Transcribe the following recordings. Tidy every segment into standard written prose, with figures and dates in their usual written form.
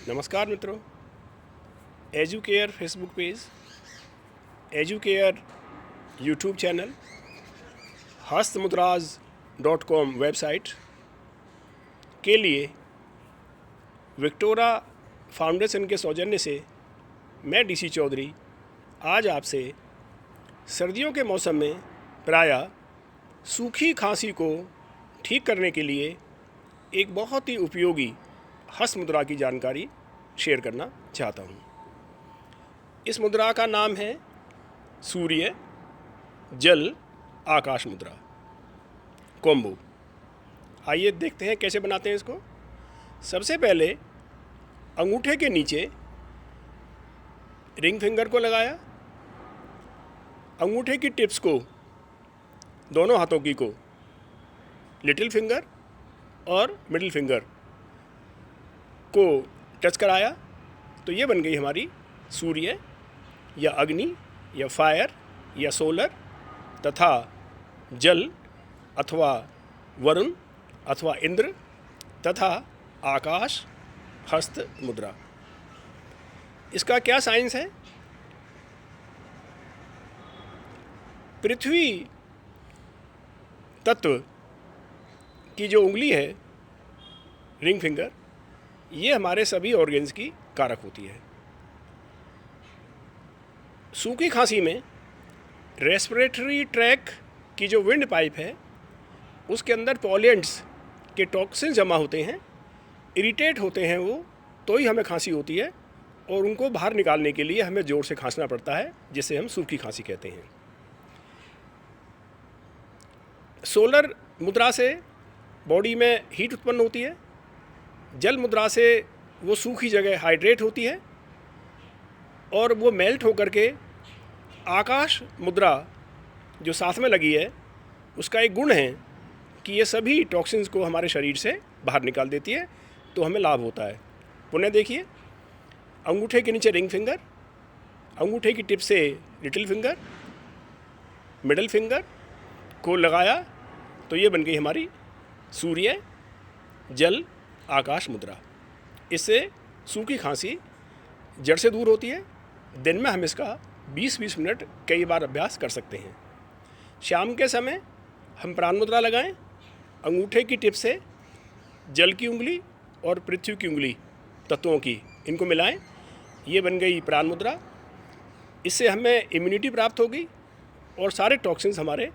नमस्कार मित्रों, Educare Facebook page, Educare YouTube channel, हस्तमुद्राज.com वेबसाइट के लिए विक्टोरा फाउंडेशन के सौजन्य से मैं डीसी चौधरी आज आपसे सर्दियों के मौसम में प्रायः सूखी खांसी को ठीक करने के लिए एक बहुत ही उपयोगी हस्त मुद्रा की जानकारी शेयर करना चाहता हूँ। इस मुद्रा का नाम है सूर्य जल आकाश मुद्रा कॉम्बो। आइए देखते हैं कैसे बनाते हैं इसको। सबसे पहले अंगूठे के नीचे रिंग फिंगर को लगाया, अंगूठे की टिप्स को, दोनों हाथों की को, लिटिल फिंगर और मिडिल फिंगर को टच कराया, तो ये बन गई हमारी सूर्य या अग्नि या फायर या सोलर तथा जल अथवा वरुण अथवा इंद्र तथा आकाश हस्त मुद्रा। इसका क्या साइंस है? पृथ्वी तत्व की जो उंगली है रिंग फिंगर, ये हमारे सभी ऑर्गन्स की कारक होती है। सूखी खांसी में रेस्पिरेटरी ट्रैक की जो विंड पाइप है उसके अंदर पॉल्यूएंट्स के टॉक्सिन जमा होते हैं, इरिटेट होते हैं वो, तो ही हमें खांसी होती है और उनको बाहर निकालने के लिए हमें ज़ोर से खांसना पड़ता है, जिसे हम सूखी खांसी कहते हैं। सोलर मुद्रा से बॉडी में हीट उत्पन्न होती है, जल मुद्रा से वो सूखी जगह हाइड्रेट होती है और वो मेल्ट होकर के आकाश मुद्रा जो साथ में लगी है उसका एक गुण है कि ये सभी टॉक्सिन्स को हमारे शरीर से बाहर निकाल देती है, तो हमें लाभ होता है। पुनः देखिए, अंगूठे के नीचे रिंग फिंगर, अंगूठे की टिप से लिटिल फिंगर, मिडिल फिंगर को लगाया, तो ये बन गई हमारी सूर्य जल आकाश मुद्रा। इससे सूखी खांसी जड़ से दूर होती है। दिन में हम इसका 20-20 मिनट कई बार अभ्यास कर सकते हैं। शाम के समय हम प्राण मुद्रा लगाएं, अंगूठे की टिप से जल की उंगली और पृथ्वी की उंगली तत्वों की, इनको मिलाएं, ये बन गई प्राण मुद्रा। इससे हमें इम्यूनिटी प्राप्त होगी और सारे टॉक्सिन्स हमारे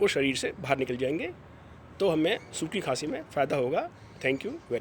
वो शरीर से बाहर निकल जाएंगे, तो हमें सूखी खांसी में फ़ायदा होगा। Thank you very much.